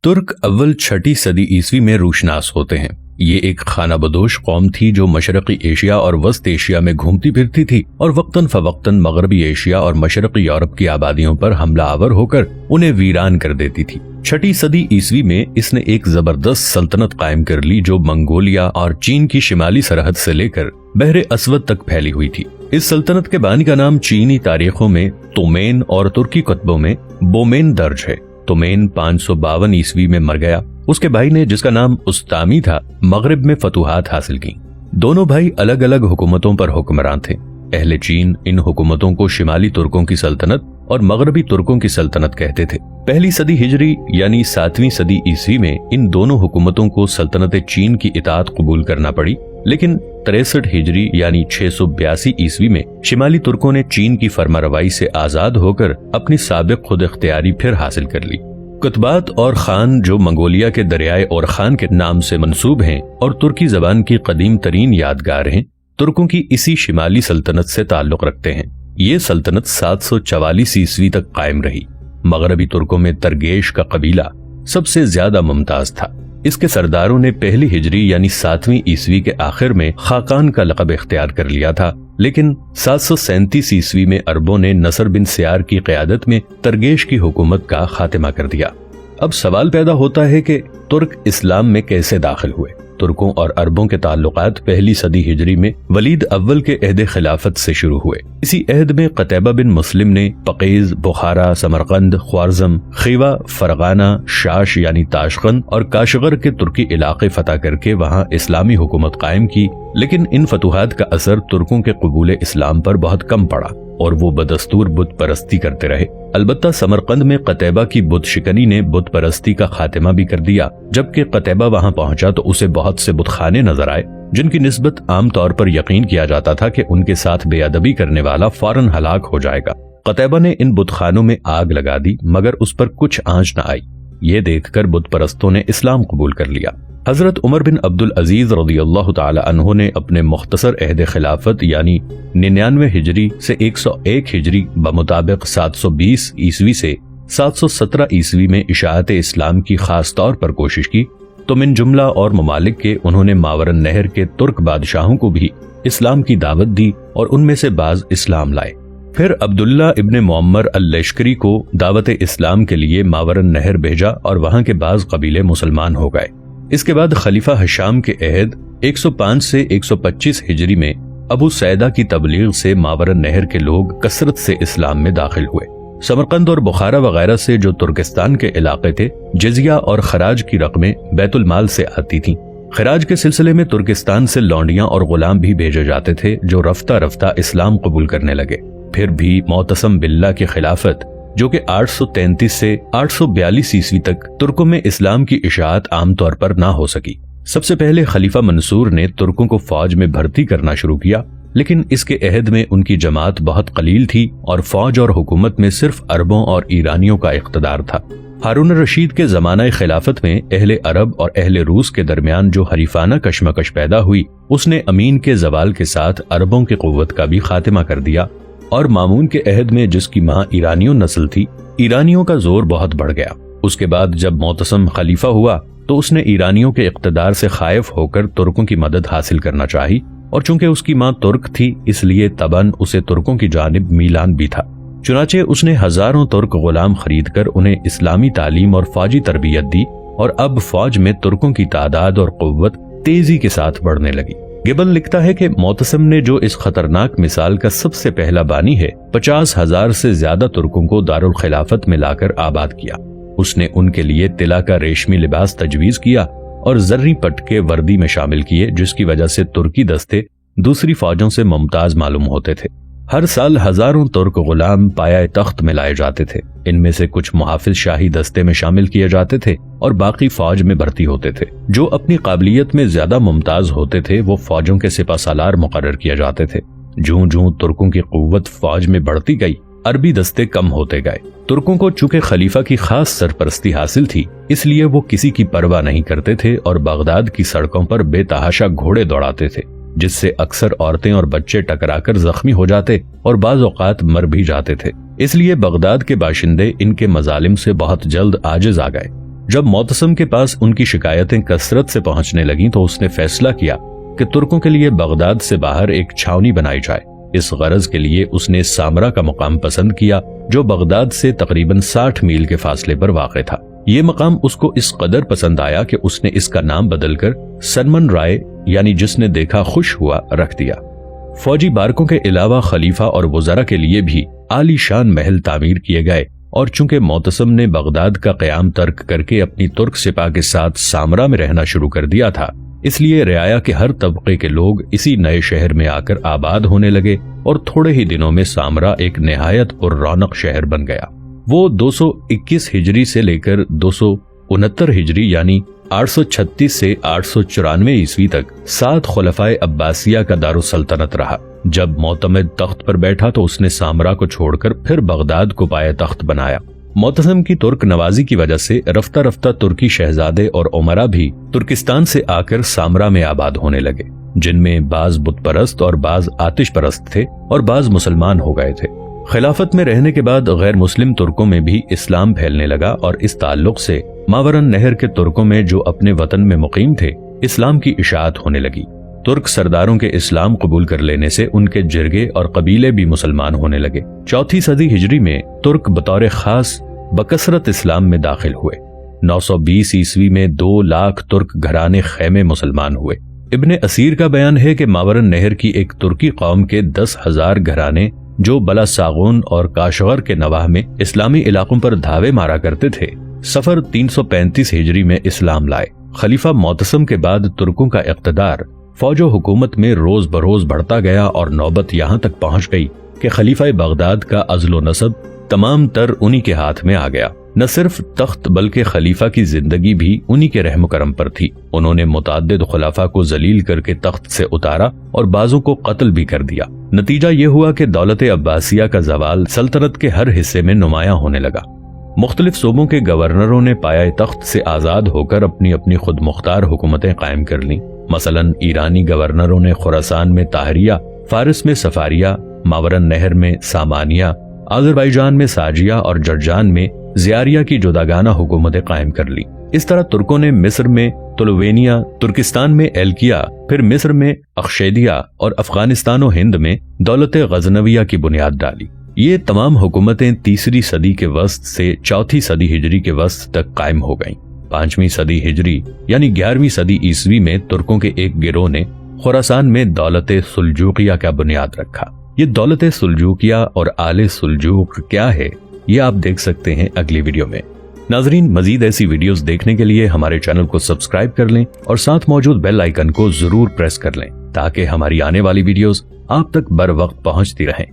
ترک اول 6 صدی عیسوی میں روشناس ہوتے ہیں۔ یہ ایک خانہ بدوش قوم تھی جو مشرقی ایشیا اور وسط ایشیا میں گھومتی پھرتی تھی اور وقتاً فوقتاً مغربی ایشیا اور مشرقی یورپ کی آبادیوں پر حملہ آور ہو کر انہیں ویران کر دیتی تھی۔ 6 صدی عیسوی میں اس نے ایک زبردست سلطنت قائم کر لی جو منگولیا اور چین کی شمالی سرحد سے لے کر بحر اسود تک پھیلی ہوئی تھی۔ اس سلطنت کے بانی کا نام چینی تاریخوں میں تومین اور ترکی کتبوں میں بومین درج ہے۔ تومین 552 عیسوی میں مر گیا۔ اس کے بھائی نے، جس کا نام استامی تھا، مغرب میں فتوحات حاصل کی۔ دونوں بھائی الگ الگ حکومتوں پر حکمران تھے۔ اہل چین ان حکومتوں کو شمالی ترکوں کی سلطنت اور مغربی ترکوں کی سلطنت کہتے تھے۔ 1 صدی ہجری یعنی 7ویں صدی عیسوی میں ان دونوں حکومتوں کو سلطنت چین کی اطاعت قبول کرنا پڑی، لیکن 63 ہجری یعنی 682 عیسوی میں شمالی ترکوں نے چین کی فرمانروائی سے آزاد ہو کر اپنی سابق خود اختیاری پھر حاصل کر لی۔ کتبات اور خان جو منگولیا کے دریائے اور خان کے نام سے منسوب ہیں اور ترکی زبان کی قدیم ترین یادگار ہیں، ترکوں کی اسی شمالی سلطنت سے تعلق رکھتے ہیں۔ یہ سلطنت 744 عیسوی تک قائم رہی۔ مغربی ترکوں میں ترگیش کا قبیلہ سب سے زیادہ ممتاز تھا۔ اس کے سرداروں نے 1 ہجری یعنی 7ویں عیسوی کے آخر میں خاقان کا لقب اختیار کر لیا تھا، لیکن 737 عیسوی میں عربوں نے نصر بن سیار کی قیادت میں ترگیش کی حکومت کا خاتمہ کر دیا۔ اب سوال پیدا ہوتا ہے کہ ترک اسلام میں کیسے داخل ہوئے؟ ترکوں اور عربوں کے تعلقات 1 صدی ہجری میں ولید اول کے عہد خلافت سے شروع ہوئے۔ اسی عہد میں قتیبہ بن مسلم نے پقیز، بخارا، سمرقند، خوارزم، خیوا، فرغانہ، شاش یعنی تاشقند اور کاشغر کے ترکی علاقے فتح کر کے وہاں اسلامی حکومت قائم کی، لیکن ان فتوحات کا اثر ترکوں کے قبول اسلام پر بہت کم پڑا اور وہ بدستور بت پرستی کرتے رہے۔ البتہ سمرقند میں قتیبہ کی بت شکنی نے بت پرستی کا خاتمہ بھی کر دیا۔ جبکہ قتیبہ وہاں پہنچا تو اسے بہت سے بت خانے نظر آئے جن کی نسبت عام طور پر یقین کیا جاتا تھا کہ ان کے ساتھ بے ادبی کرنے والا فوراً ہلاک ہو جائے گا۔ قتیبہ نے ان بت خانوں میں آگ لگا دی مگر اس پر کچھ آنچ نہ آئی۔ یہ دیکھ کر بت پرستوں نے اسلام قبول کر لیا۔ حضرت عمر بن عبدالعزیز رضی اللہ تعالی عنہ نے اپنے مختصر عہد خلافت یعنی 99 ہجری سے 101 ہجری بمطابق 720 عیسوی سے 717 عیسوی میں اشاعت اسلام کی خاص طور پر کوشش کی، تو من جملہ اور ممالک کے انہوں نے ماورن نہر کے ترک بادشاہوں کو بھی اسلام کی دعوت دی اور ان میں سے بعض اسلام لائے۔ پھر عبداللہ ابن معمر اللشکری کو دعوت اسلام کے لیے ماورن نہر بھیجا اور وہاں کے بعض قبیلے مسلمان ہو گئے۔ اس کے بعد خلیفہ ہشام کے عہد 105 سے 125 ہجری میں ابو سعیدہ کی تبلیغ سے ماورن نہر کے لوگ کثرت سے اسلام میں داخل ہوئے۔ سمرقند اور بخارا وغیرہ سے جو ترکستان کے علاقے تھے، جزیہ اور خراج کی رقمیں بیت المال سے آتی تھیں۔ خراج کے سلسلے میں ترکستان سے لونڈیاں اور غلام بھی بھیجے جاتے تھے جو رفتہ رفتہ اسلام قبول کرنے لگے۔ پھر بھی معتصم باللہ کی خلافت، جو کہ 833 سے 842 عیسوی تک ترکوں میں اسلام کی اشاعت عام طور پر نہ ہو سکی۔ سب سے پہلے خلیفہ منصور نے ترکوں کو فوج میں بھرتی کرنا شروع کیا، لیکن اس کے عہد میں ان کی جماعت بہت قلیل تھی اور فوج اور حکومت میں صرف عربوں اور ایرانیوں کا اقتدار تھا۔ ہارون الرشید کے زمانہ خلافت میں اہل عرب اور اہل روس کے درمیان جو حریفانہ کشمکش پیدا ہوئی، اس نے امین کے زوال کے ساتھ عربوں کی قوت کا بھی خاتمہ کر دیا، اور مامون کے عہد میں جس کی ماں ایرانیوں نسل تھی، ایرانیوں کا زور بہت بڑھ گیا۔ اس کے بعد جب معتصم خلیفہ ہوا تو اس نے ایرانیوں کے اقتدار سے خائف ہو کر ترکوں کی مدد حاصل کرنا چاہی، اور چونکہ اس کی ماں ترک تھی اس لیے طبعاً اسے ترکوں کی جانب میلان بھی تھا۔ چنانچہ اس نے ہزاروں ترک غلام خرید کر انہیں اسلامی تعلیم اور فوجی تربیت دی، اور اب فوج میں ترکوں کی تعداد اور قوت تیزی کے ساتھ بڑھنے لگی۔ گبل لکھتا ہے کہ معتصم نے جو اس خطرناک مثال کا سب سے پہلا بانی ہے، 50,000 سے زیادہ ترکوں کو دارالخلافت میں لا کر آباد کیا۔ اس نے ان کے لیے طلا کا ریشمی لباس تجویز کیا اور زرعی پٹکے وردی میں شامل کیے، جس کی وجہ سے ترکی دستے دوسری فوجوں سے ممتاز معلوم ہوتے تھے۔ ہر سال ہزاروں ترک غلام پایہ تخت میں لائے جاتے تھے۔ ان میں سے کچھ محافظ شاہی دستے میں شامل کیے جاتے تھے اور باقی فوج میں بھرتی ہوتے تھے۔ جو اپنی قابلیت میں زیادہ ممتاز ہوتے تھے وہ فوجوں کے سپہ سالار مقرر کیے جاتے تھے۔ جوں جوں ترکوں کی قوت فوج میں بڑھتی گئی، عربی دستے کم ہوتے گئے۔ ترکوں کو چونکہ خلیفہ کی خاص سرپرستی حاصل تھی، اس لیے وہ کسی کی پرواہ نہیں کرتے تھے اور بغداد کی سڑکوں پر بے تحاشا گھوڑے دوڑاتے تھے، جس سے اکثر عورتیں اور بچے ٹکرا کر زخمی ہو جاتے اور بعض اوقات مر بھی جاتے تھے۔ اس لیے بغداد کے باشندے ان کے مظالم سے بہت جلد عاجز آ گئے۔ جب معتصم کے پاس ان کی شکایتیں کثرت سے پہنچنے لگیں تو اس نے فیصلہ کیا کہ ترکوں کے لیے بغداد سے باہر ایک چھاونی بنائی جائے۔ اس غرض کے لیے اس نے سامرا کا مقام پسند کیا جو بغداد سے تقریباً 60 میل کے فاصلے پر واقع تھا۔ یہ مقام اس کو اس قدر پسند آیا کہ اس نے اس کا نام بدل کر سنمن رائے یعنی جس نے دیکھا خوش ہوا رکھ دیا۔ فوجی بارکوں کے علاوہ خلیفہ اور وزراء کے لیے بھی عالی شان محل تعمیر کیے گئے، اور چونکہ معتصم نے بغداد کا قیام ترک کر کے اپنی ترک سپاہ کے ساتھ سامرا میں رہنا شروع کر دیا تھا، اس لیے رعایا کے ہر طبقے کے لوگ اسی نئے شہر میں آ کر آباد ہونے لگے اور تھوڑے ہی دنوں میں سامرا ایک نہایت پر رونق شہر بن گیا۔ وہ 221 ہجری سے لے کر 269 ہجری یعنی 836 سے 894 عیسوی تک 7 خلفائے عباسیہ کا دارالسلطنت رہا۔ جب معتمد تخت پر بیٹھا تو اس نے سامرا کو چھوڑ کر پھر بغداد کو پایہ تخت بنایا۔ معتصم کی ترک نوازی کی وجہ سے رفتہ رفتہ ترکی شہزادے اور امراء بھی ترکستان سے آ کر سامرا میں آباد ہونے لگے، جن میں بعض بت پرست اور بعض آتش پرست تھے اور بعض مسلمان ہو گئے تھے۔ خلافت میں رہنے کے بعد غیر مسلم ترکوں میں بھی اسلام پھیلنے لگا، اور اس تعلق سے ماورن نہر کے ترکوں میں جو اپنے وطن میں مقیم تھے اسلام کی اشاعت ہونے لگی۔ ترک سرداروں کے اسلام قبول کر لینے سے ان کے جرگے اور قبیلے بھی مسلمان ہونے لگے۔ 4 صدی ہجری میں ترک بطور خاص بکثرت اسلام میں داخل ہوئے۔ 920 عیسوی میں 2 لاکھ ترک گھرانے خیمے مسلمان ہوئے۔ ابن اسیر کا بیان ہے کہ ماورن نہر کی ایک ترکی قوم کے 10,000 گھرانے جو بلا ساغون اور کاشغر کے نواح میں اسلامی علاقوں پر دھاوے مارا کرتے تھے، سفر 335 ہجری میں اسلام لائے۔ خلیفہ معتصم کے بعد ترکوں کا اقتدار فوج و حکومت میں روز بروز بڑھتا گیا، اور نوبت یہاں تک پہنچ گئی کہ خلیفہ بغداد کا عزل و نصب تمام تر انہی کے ہاتھ میں آ گیا۔ نہ صرف تخت بلکہ خلیفہ کی زندگی بھی انہی کے رحم و کرم پر تھی۔ انہوں نے متعدد خلفاء کو ذلیل کر کے تخت سے اتارا اور بعضوں کو قتل بھی کر دیا۔ نتیجہ یہ ہوا کہ دولت عباسیہ کا زوال سلطنت کے ہر حصے میں نمایاں ہونے لگا۔ مختلف صوبوں کے گورنروں نے پایہ تخت سے آزاد ہو کر اپنی اپنی خود مختار حکومتیں قائم کر لیں۔ مثلاً ایرانی گورنروں نے خراسان میں طاہریہ، فارس میں صفاریہ، ماورن نہر میں سامانیہ، آذربائیجان میں ساجیہ اور جرجان میں زیاریہ کی جداگانہ حکومتیں قائم کر لی۔ اس طرح ترکوں نے مصر میں تلوینیہ، ترکستان میں ایلکیہ، پھر مصر میں اخشیدیہ اور افغانستان و ہند میں دولت غزنویہ کی بنیاد ڈالی۔ یہ تمام حکومتیں 3 صدی کے وسط سے 4 صدی ہجری کے وسط تک قائم ہو گئیں۔ 5ویں صدی ہجری یعنی 11ویں صدی عیسوی میں ترکوں کے ایک گروہ نے خراسان میں دولت سلجوقیہ کا بنیاد رکھا۔ یہ دولت سلجوقیہ اور آل سلجوق کیا ہے یہ آپ دیکھ سکتے ہیں اگلی ویڈیو میں۔ ناظرین، مزید ایسی ویڈیوز دیکھنے کے لیے ہمارے چینل کو سبسکرائب کر لیں اور ساتھ موجود بیل آئیکن کو ضرور پریس کر لیں تاکہ ہماری آنے والی ویڈیوز آپ تک بر وقت پہنچتی رہیں۔